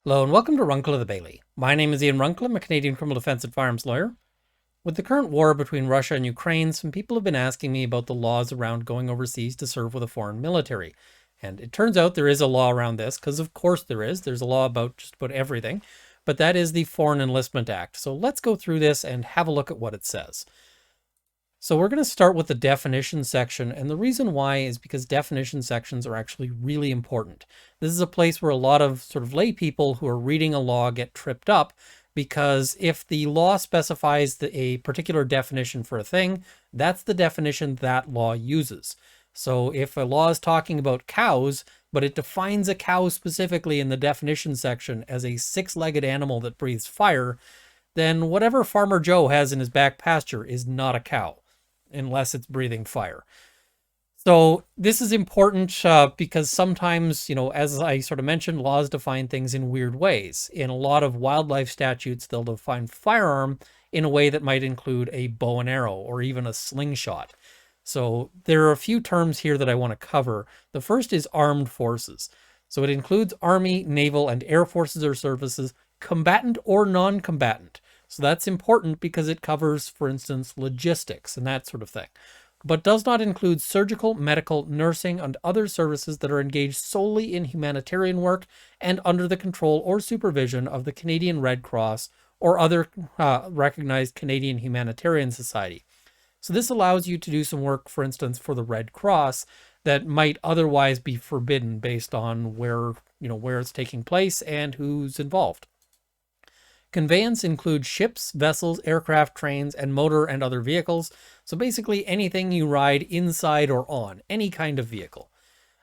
Hello and welcome to Runkle of the Bailey. My name is Ian Runkle. I'm a Canadian criminal defense and firearms lawyer. With the current war between Russia and Ukraine, some people have been asking me about the laws around going overseas to serve with a foreign military. And it turns out there is a law around this, because of course there is. There's a law about just about everything. But that is the Foreign Enlistment Act. So let's go through this and have a look at what it says. So we're going to start with the definition section, and the reason why is because definition sections are actually really important. This is a place where a lot of sort of lay people who are reading a law get tripped up, because if the law specifies a particular definition for a thing, that's the definition that law uses. So if a law is talking about cows, but it defines a cow specifically in the definition section as a six-legged animal that breathes fire, then whatever Farmer Joe has in his back pasture is not a cow, unless it's breathing fire. So this is important because sometimes, as I sort of mentioned, laws define things in weird ways. In a lot of wildlife statutes, they'll define firearm in a way that might include a bow and arrow or even a slingshot. So there are a few terms here that I want to cover. The first is armed forces. So it includes Army, Naval, and Air Forces or services, combatant or non-combatant. So that's important because it covers, for instance, logistics and that sort of thing, but does not include surgical, medical, nursing, and other services that are engaged solely in humanitarian work and under the control or supervision of the Canadian Red Cross or other recognized Canadian humanitarian society. So this allows you to do some work, for instance, for the Red Cross that might otherwise be forbidden based on where it's taking place and who's involved. Conveyance includes ships, vessels, aircraft, trains, and motor and other vehicles. So basically anything you ride inside or on, any kind of vehicle.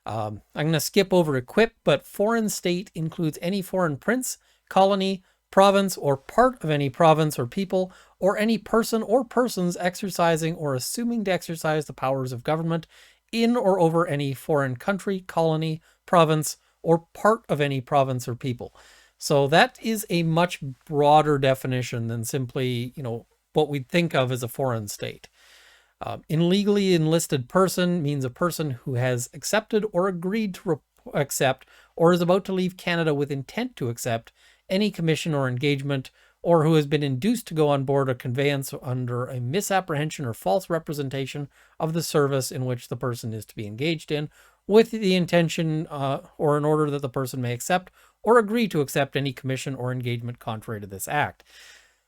I'm going to skip over equip, but foreign state includes any foreign prince, colony, province, or part of any province or people, or any person or persons exercising or assuming to exercise the powers of government in or over any foreign country, colony, province, or part of any province or people. So that is a much broader definition than simply, what we'd think of as a foreign state. Illegally enlisted person means a person who has accepted or agreed to accept or is about to leave Canada with intent to accept any commission or engagement, or who has been induced to go on board a conveyance under a misapprehension or false representation of the service in which the person is to be engaged in, with the intention or in order that the person may accept or agree to accept any commission or engagement contrary to this act.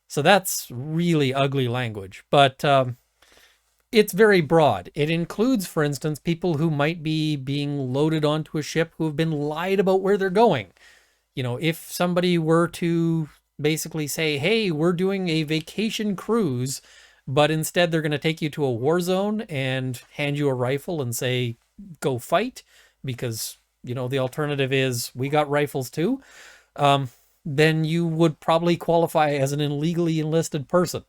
So that's really ugly language, but it's very broad. It includes, for instance, people who might be being loaded onto a ship who have been lied about where they're going. If somebody were to basically say, hey, we're doing a vacation cruise, but instead they're going to take you to a war zone and hand you a rifle and say, go fight, because the alternative is we got rifles too, then you would probably qualify as an illegally enlisted person.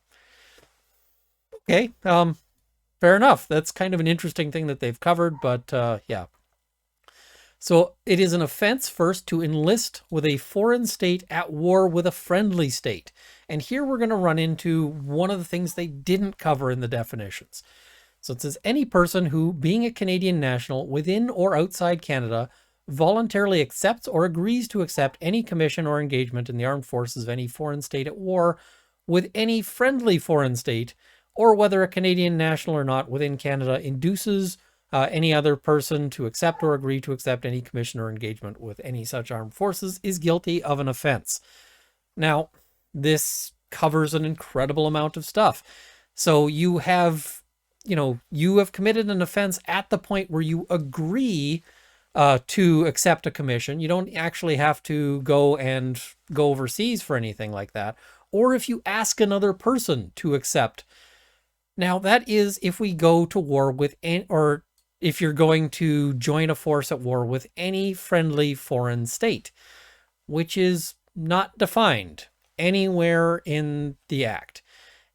Okay, fair enough. That's kind of an interesting thing that they've covered, but yeah. So it is an offense first to enlist with a foreign state at war with a friendly state. And here we're going to run into one of the things they didn't cover in the definitions. So it says any person who, being a Canadian national within or outside Canada, voluntarily accepts or agrees to accept any commission or engagement in the armed forces of any foreign state at war with any friendly foreign state, or whether a Canadian national or not within Canada induces any other person to accept or agree to accept any commission or engagement with any such armed forces, is guilty of an offense. Now, this covers an incredible amount of stuff. So you have committed an offense at the point where you agree to accept a commission. You don't actually have to go overseas for anything like that. Or if you ask another person to accept. Now, that is if we go to war with or if you're going to join a force at war with any friendly foreign state, which is not defined anywhere in the Act.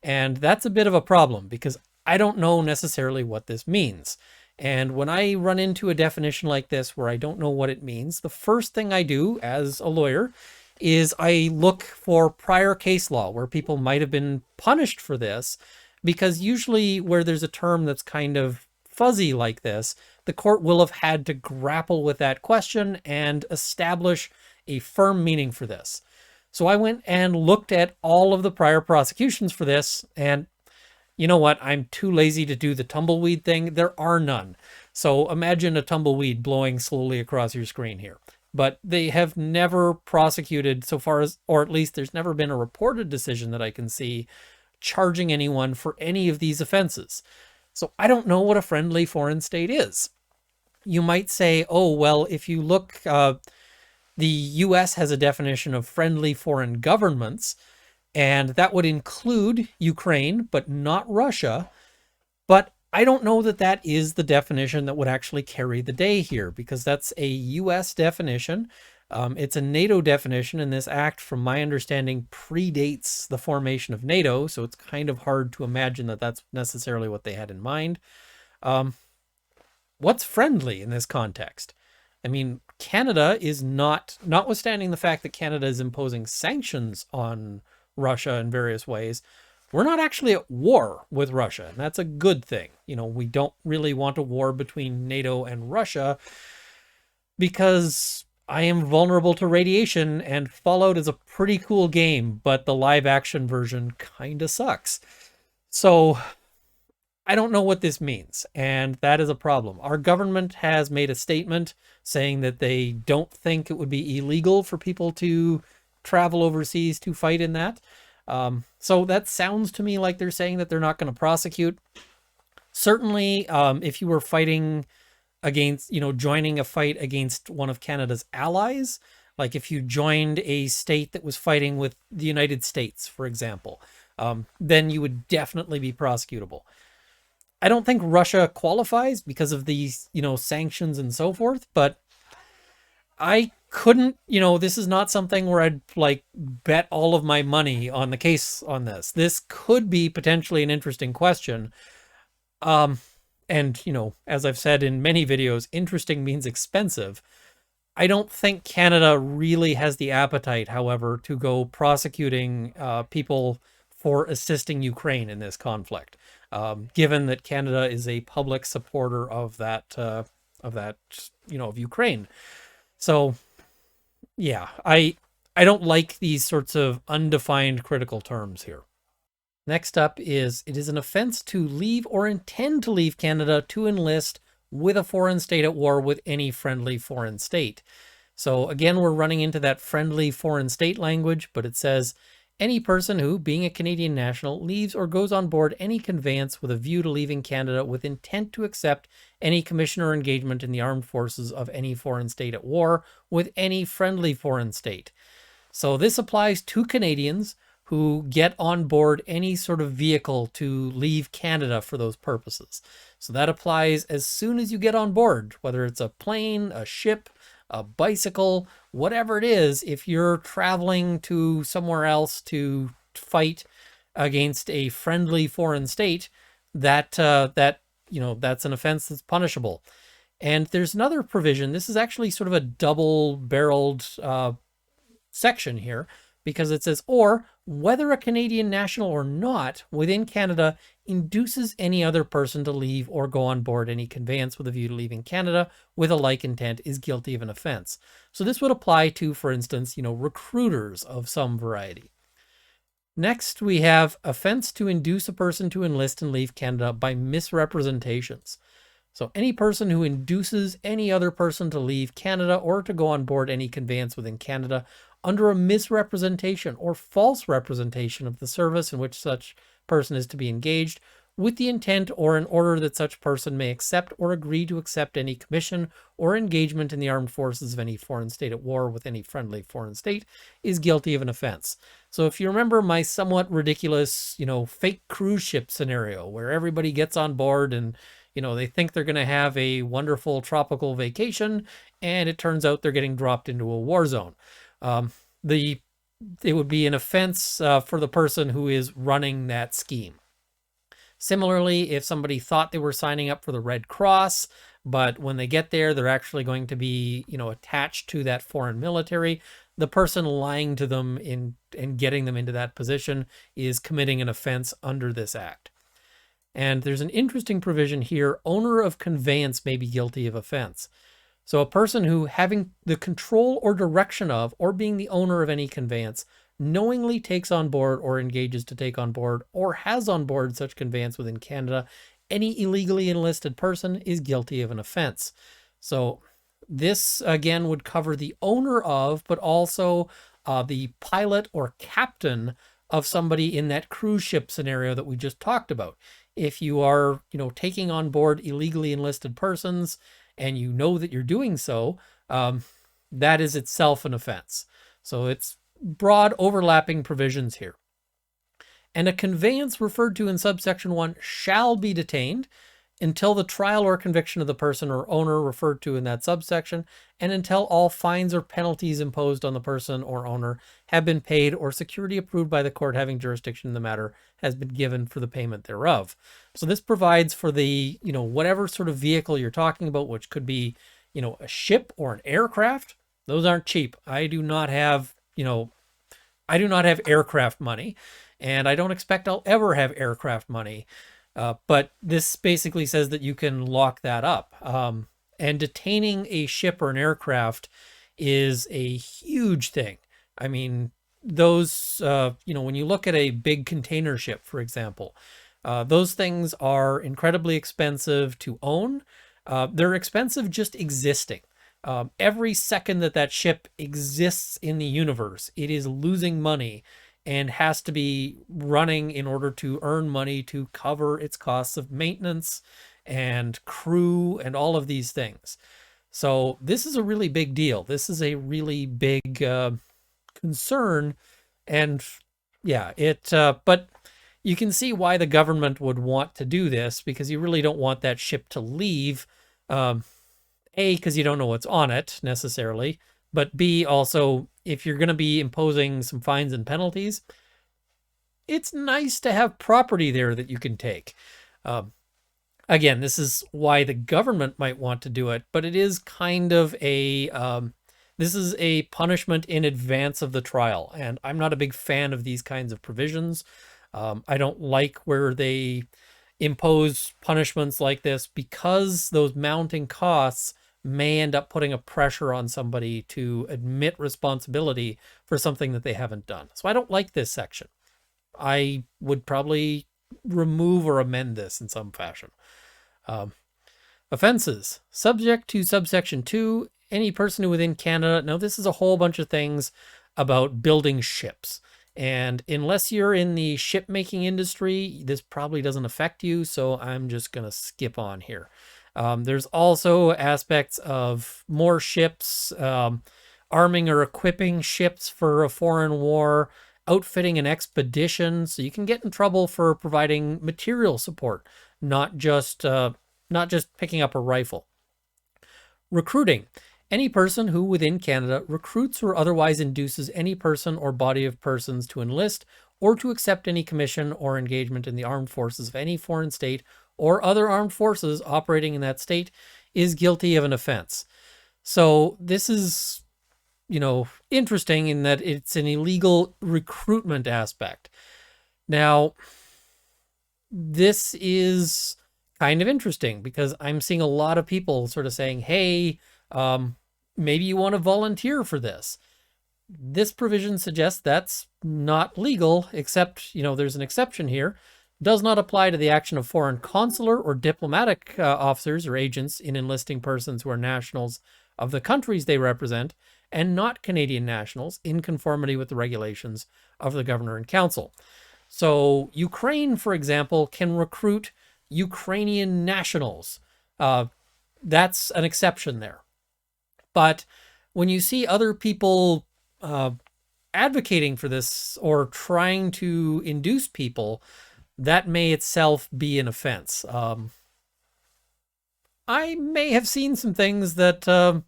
And that's a bit of a problem because I don't know necessarily what this means. And when I run into a definition like this where I don't know what it means, the first thing I do as a lawyer is I look for prior case law where people might have been punished for this, because usually where there's a term that's kind of fuzzy like this, the court will have had to grapple with that question and establish a firm meaning for this. So I went and looked at all of the prior prosecutions for this, and you know what? I'm too lazy to do the tumbleweed thing. There are none. So imagine a tumbleweed blowing slowly across your screen here. But they have never prosecuted so far as, or at least there's never been a reported decision that I can see charging anyone for any of these offenses. So I don't know what a friendly foreign state is. You might say, oh, well, if you look, the US has a definition of friendly foreign governments, and that would include Ukraine, but not Russia. But I don't know that that is the definition that would actually carry the day here, because that's a US definition. It's a NATO definition, and this act, from my understanding, predates the formation of NATO, so it's kind of hard to imagine that that's necessarily what they had in mind. What's friendly in this context? I mean, Canada is not, notwithstanding the fact that Canada is imposing sanctions on Russia in various ways, we're not actually at war with Russia, and that's a good thing. You know, we don't really want a war between NATO and Russia because I am vulnerable to radiation, and Fallout is a pretty cool game, but the live action version kind of sucks. So I don't know what this means, and that is a problem. Our government has made a statement saying that they don't think it would be illegal for people to travel overseas to fight in that. So that sounds to me like they're saying that they're not going to prosecute. Certainly, if you were fighting against, joining a fight against one of Canada's allies, like if you joined a state that was fighting with the United States, for example, then you would definitely be prosecutable. I don't think Russia qualifies because of these, sanctions and so forth, but I couldn't, this is not something where I'd like bet all of my money on the case on this. This could be potentially an interesting question. And, as I've said in many videos, interesting means expensive. I don't think Canada really has the appetite, however, to go prosecuting people for assisting Ukraine in this conflict, given that Canada is a public supporter of that, of Ukraine. So, yeah, I don't like these sorts of undefined critical terms here. Next up is, it is an offense to leave or intend to leave Canada to enlist with a foreign state at war with any friendly foreign state. So again, we're running into that friendly foreign state language, but it says, any person who, being a Canadian national, leaves or goes on board any conveyance with a view to leaving Canada with intent to accept any commission or engagement in the armed forces of any foreign state at war with any friendly foreign state. So this applies to Canadians who get on board any sort of vehicle to leave Canada for those purposes. So that applies as soon as you get on board, whether it's a plane, a ship, a bicycle, whatever it is. If you're traveling to somewhere else to fight against a friendly foreign state, that's an offense that's punishable. And there's another provision. This is actually sort of a double-barreled section here, because it says, or whether a Canadian national or not within Canada induces any other person to leave or go on board any conveyance with a view to leaving Canada with a like intent is guilty of an offense. So this would apply to, for instance, recruiters of some variety. Next, we have offense to induce a person to enlist and leave Canada by misrepresentations. So any person who induces any other person to leave Canada or to go on board any conveyance within Canada under a misrepresentation or false representation of the service in which such person is to be engaged, with the intent or in order that such person may accept or agree to accept any commission or engagement in the armed forces of any foreign state at war with any friendly foreign state, is guilty of an offense. So if you remember my somewhat ridiculous, fake cruise ship scenario where everybody gets on board and they think they're going to have a wonderful tropical vacation, and it turns out they're getting dropped into a war zone. It would be an offense for the person who is running that scheme. Similarly, if somebody thought they were signing up for the Red Cross, but when they get there, they're actually going to be, attached to that foreign military, the person lying to them and getting them into that position is committing an offense under this act. And there's an interesting provision here. Owner of conveyance may be guilty of offense. So a person who having the control or direction of, or being the owner of any conveyance, knowingly takes on board or engages to take on board or has on board such conveyance within Canada, any illegally enlisted person is guilty of an offense. So this again would cover the owner of, but also the pilot or captain of somebody in that cruise ship scenario that we just talked about. If you are, taking on board illegally enlisted persons and you know that you're doing so, that is itself an offense. So it's broad overlapping provisions here. And a conveyance referred to in subsection 1 shall be detained until the trial or conviction of the person or owner referred to in that subsection, and until all fines or penalties imposed on the person or owner have been paid or security approved by the court having jurisdiction in the matter has been given for the payment thereof. So this provides for the, whatever sort of vehicle you're talking about, which could be, a ship or an aircraft. Those aren't cheap. I do not have aircraft money, and I don't expect I'll ever have aircraft money. But this basically says that you can lock that up. And detaining a ship or an aircraft is a huge thing. I mean, those, when you look at a big container ship, for example, those things are incredibly expensive to own. They're expensive just existing. Every second that ship exists in the universe, it is losing money and has to be running in order to earn money to cover its costs of maintenance and crew and all of these things. So this is a really big deal. This is a really big concern. And yeah, but you can see why the government would want to do this, because you really don't want that ship to leave. A, because you don't know what's on it necessarily, but B, also, if you're going to be imposing some fines and penalties, it's nice to have property there that you can take. Again, this is why the government might want to do it, but it is kind of this is a punishment in advance of the trial, and I'm not a big fan of these kinds of provisions. I don't like where they impose punishments like this, because those mounting costs may end up putting a pressure on somebody to admit responsibility for something that they haven't done. So I don't like this section. I would probably remove or amend this in some fashion. Offenses. Subject to subsection 2, any person who within Canada. Now, this is a whole bunch of things about building ships. And unless you're in the shipmaking industry, this probably doesn't affect you. So I'm just going to skip on here. There's also aspects of more ships, arming or equipping ships for a foreign war, outfitting an expedition. So you can get in trouble for providing material support, not just picking up a rifle. Recruiting. Any person who within Canada recruits or otherwise induces any person or body of persons to enlist or to accept any commission or engagement in the armed forces of any foreign state or other armed forces operating in that state is guilty of an offense. So this is, interesting in that it's an illegal recruitment aspect. Now, this is kind of interesting because I'm seeing a lot of people sort of saying, hey, maybe you want to volunteer for this. This provision suggests that's not legal, except, there's an exception here. Does not apply to the action of foreign consular or diplomatic officers or agents in enlisting persons who are nationals of the countries they represent and not Canadian nationals, in conformity with the regulations of the Governor and Council. So Ukraine, for example, can recruit Ukrainian nationals. That's an exception there. But when you see other people advocating for this or trying to induce people, that may itself be an offense. I may have seen some things that,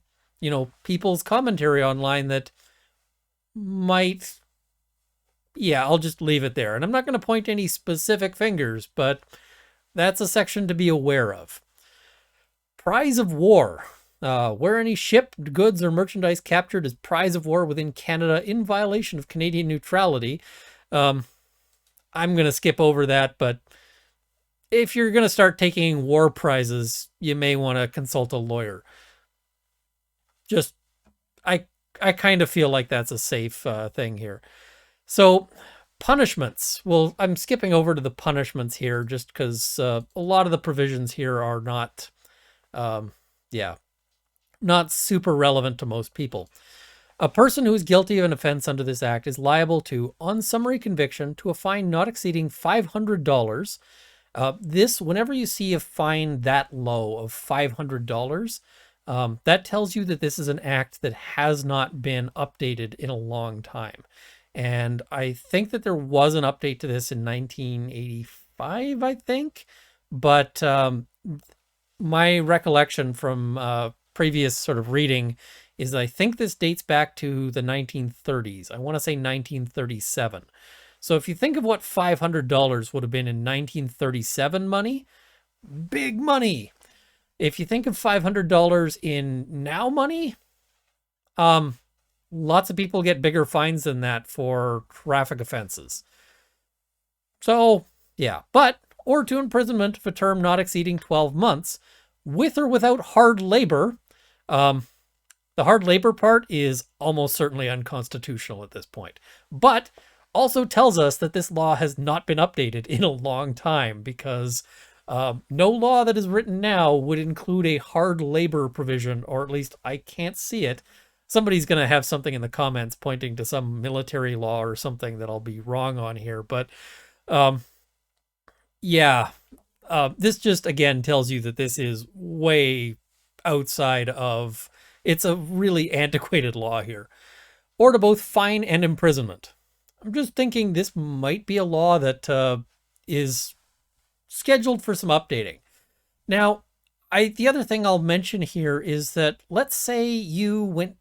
people's commentary online that might, I'll just leave it there. And I'm not going to point any specific fingers, but that's a section to be aware of. Prize of war. Where any ship, goods, or merchandise captured as prize of war within Canada in violation of Canadian neutrality. I'm going to skip over that, but if you're going to start taking war prizes, you may want to consult a lawyer. just I kind of feel like that's a safe thing here. So punishments. Well, I'm skipping over to the punishments here just because a lot of the provisions here are not, yeah, not super relevant to most people. A person who is guilty of an offense under this act is liable to, on summary conviction, to a fine not exceeding $500. This, whenever you see a fine that low of $500, that tells you that this is an act that has not been updated in a long time. And I think that there was an update to this in 1985, I think. But my recollection from previous sort of reading is I think this dates back to the 1930s. I want to say 1937. So if you think of what $500 would have been in 1937 money, big money. If you think of $500 in now money, lots of people get bigger fines than that for traffic offenses. So, yeah, or to imprisonment of a term not exceeding 12 months, with or without hard labor. The hard labor part is almost certainly unconstitutional at this point, but also tells us that this law has not been updated in a long time, because no law that is written now would include a hard labor provision, or at least I can't see it. Somebody's going to have something in the comments pointing to some military law or something that I'll be wrong on here. But yeah, this just again tells you that this is way outside of, it's a really antiquated law here. Or to both fine and imprisonment. I'm just thinking this might be a law that is scheduled for some updating. Now, the other thing I'll mention here is that let's say you went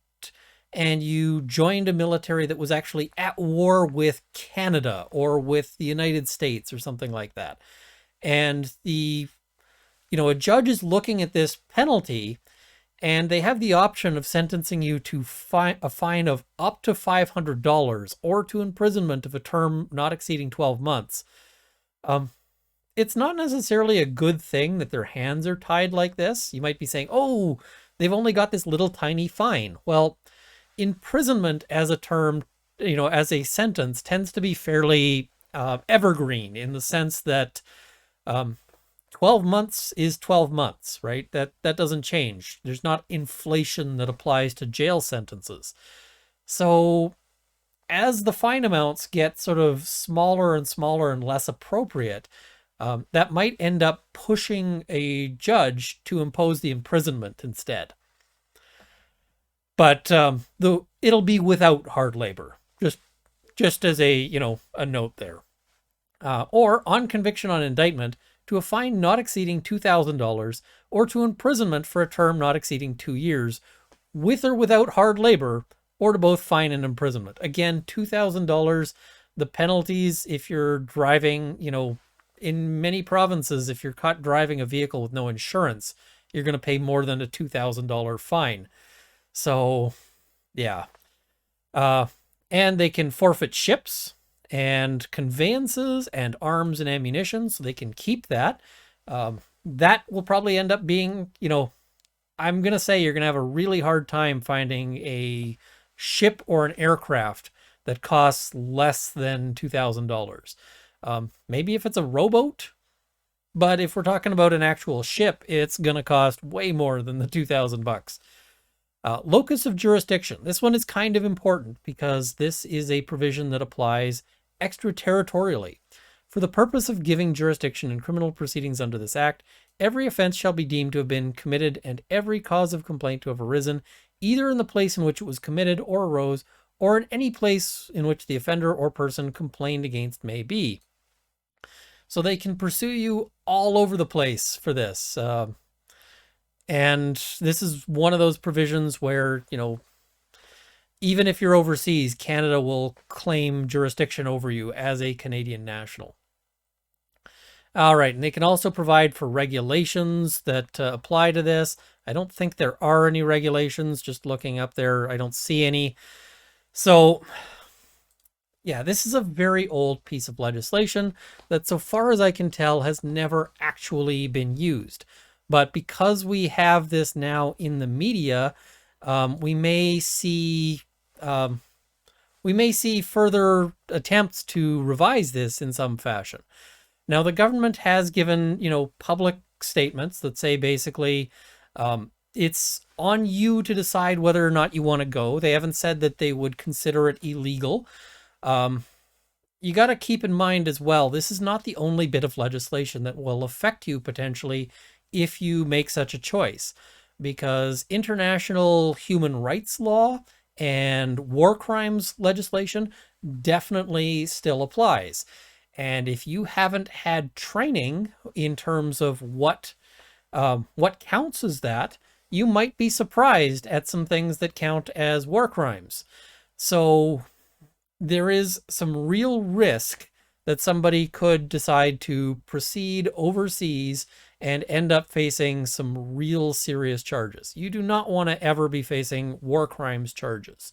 and you joined a military that was actually at war with Canada or with the United States or something like that. And a judge is looking at this penalty, and they have the option of sentencing you to a fine of up to $500 or to imprisonment of a term not exceeding 12 months. It's not necessarily a good thing that their hands are tied like this. You might be saying, oh, they've only got this little tiny fine. Well, imprisonment as a term, as a sentence, tends to be fairly evergreen, in the sense that 12 months is 12 months, right? That doesn't change. There's not inflation that applies to jail sentences. So as the fine amounts get sort of smaller and smaller and less appropriate, that might end up pushing a judge to impose the imprisonment instead. But it'll be without hard labor, just as a note there. Or on conviction on indictment, to a fine not exceeding $2,000, or to imprisonment for a term not exceeding 2 years, with or without hard labor, or to both fine and imprisonment. Again, $2,000. The penalties, if you're driving, in many provinces, if you're caught driving a vehicle with no insurance, you're going to pay more than a $2,000 fine. So, yeah. And they can forfeit ships and conveyances and arms and ammunition, so they can keep that. That will probably end up being, I'm going to say you're going to have a really hard time finding a ship or an aircraft that costs less than $2,000. Maybe if it's a rowboat, but if we're talking about an actual ship, it's going to cost way more than the $2,000. Locus of jurisdiction. This one is kind of important because this is a provision that applies extraterritorially. For the purpose of giving jurisdiction in criminal proceedings under this act, every offense shall be deemed to have been committed and every cause of complaint to have arisen, either in the place in which it was committed or arose, or in any place in which the offender or person complained against may be. So they can pursue you all over the place for this. And this is one of those provisions where, even if you're overseas, Canada will claim jurisdiction over you as a Canadian national. All right, and they can also provide for regulations that apply to this. I don't think there are any regulations. Just looking up there, I don't see any. So, yeah, this is a very old piece of legislation that, so far as I can tell, has never actually been used. But because we have this now in the media, we may see um, further attempts to revise this in some fashion. Now, the government has given, public statements that say basically it's on you to decide whether or not you want to go. They haven't said that they would consider it illegal. You got to keep in mind as well, this is not the only bit of legislation that will affect you potentially if you make such a choice, because international human rights law and war crimes legislation definitely still applies. And if you haven't had training in terms of what counts as that, you might be surprised at some things that count as war crimes. So there is some real risk that somebody could decide to proceed overseas and end up facing some real serious charges. You do not want to ever be facing war crimes charges.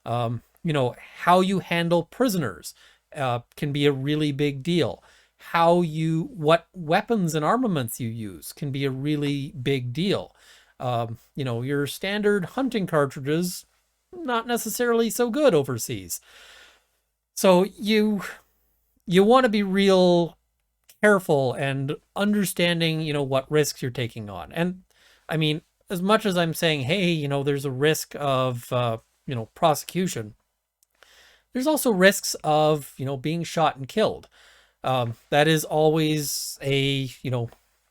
How you handle prisoners can be a really big deal. What weapons and armaments you use can be a really big deal. Your standard hunting cartridges, not necessarily so good overseas. So you want to be real careful and understanding, what risks you're taking on. And I mean, as much as I'm saying, hey, there's a risk of, prosecution, there's also risks of, being shot and killed. That is always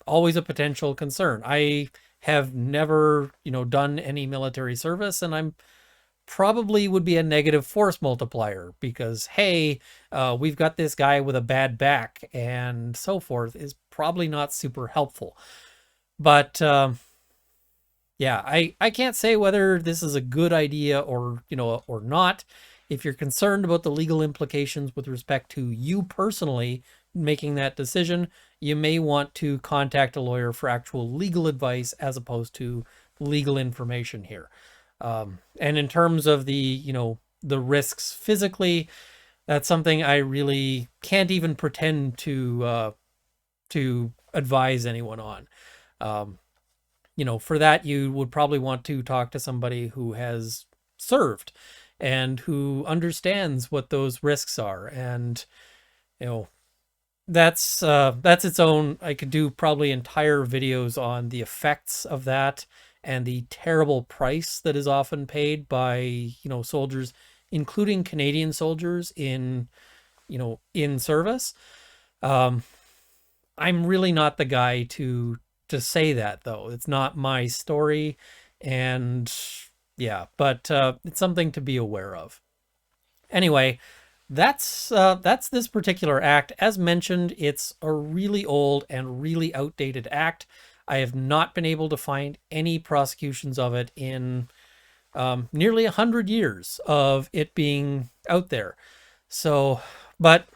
always a potential concern. I have never, done any military service, and I'm probably would be a negative force multiplier because, hey, we've got this guy with a bad back and so forth is probably not super helpful. But yeah, I can't say whether this is a good idea or not. If you're concerned about the legal implications with respect to you personally making that decision, you may want to contact a lawyer for actual legal advice as opposed to legal information here. And in terms of the risks physically, that's something I really can't even pretend to advise anyone on. For that, you would probably want to talk to somebody who has served and who understands what those risks are. And, that's its own, I could do probably entire videos on the effects of that and the terrible price that is often paid by, soldiers, including Canadian soldiers in service. I'm really not the guy to say that, though. It's not my story. And yeah, but it's something to be aware of. Anyway, that's this particular act. As mentioned, it's a really old and really outdated act. I have not been able to find any prosecutions of it in nearly 100 years of it being out there. So, but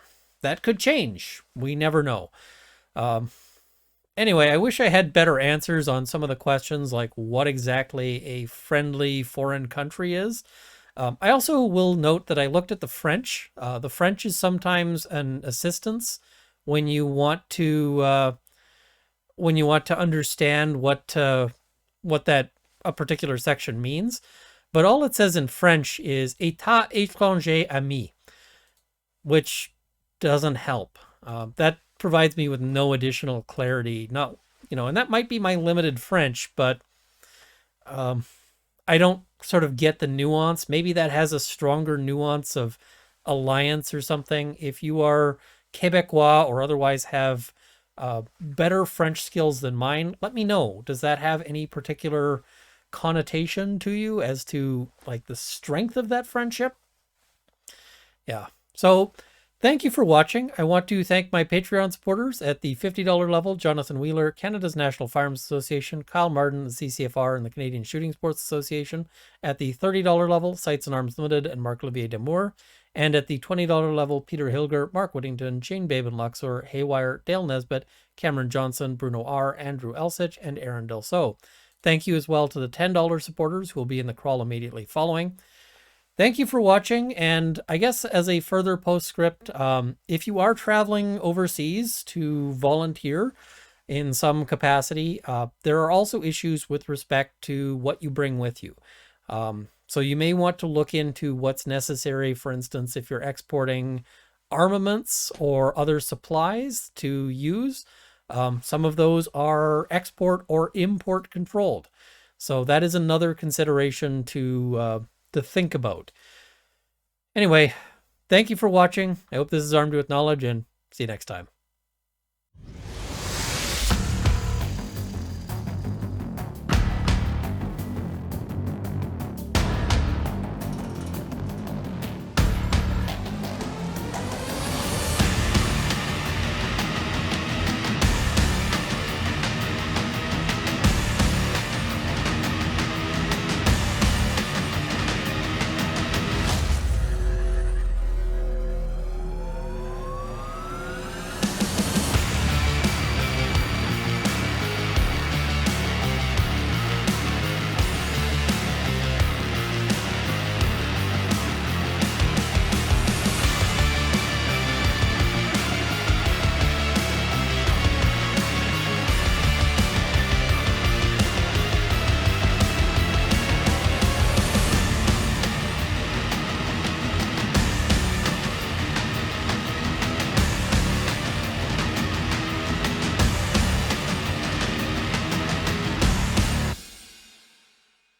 that could change. We never know. Anyway, I wish I had better answers on some of the questions, like what exactly a friendly foreign country is. I also will note that I looked at the French. The French is sometimes an assistance when you want to understand what that a particular section means. But all it says in French is "état étranger ami," which doesn't help. That provides me with no additional clarity. Not, and that might be my limited French, but I don't sort of get the nuance. Maybe that has a stronger nuance of alliance or something. If you are Quebecois or otherwise have better French skills than mine, let me know. Does that have any particular connotation to you as to like the strength of that friendship? Yeah. So thank you for watching. I want to thank my Patreon supporters at the $50 level: Jonathan Wheeler, Canada's National Firearms Association; Kyle Martin, the CCFR and the Canadian Shooting Sports Association; at the $30 level, Sights and Arms Limited and Mark Olivier Damour; and at the $20 level, Peter Hilger, Mark Whittington, Jane Babe and Luxor, Haywire, Dale Nesbitt, Cameron Johnson, Bruno R., Andrew Elsich, and Aaron Delso. Thank you as well to the $10 supporters who will be in the crawl immediately following. Thank you for watching, and I guess as a further postscript, if you are traveling overseas to volunteer in some capacity, there are also issues with respect to what you bring with you. So you may want to look into what's necessary, for instance, if you're exporting armaments or other supplies to use. Some of those are export or import controlled. So that is another consideration to think about. Anyway, thank you for watching. I hope this has armed you with knowledge, and see you next time.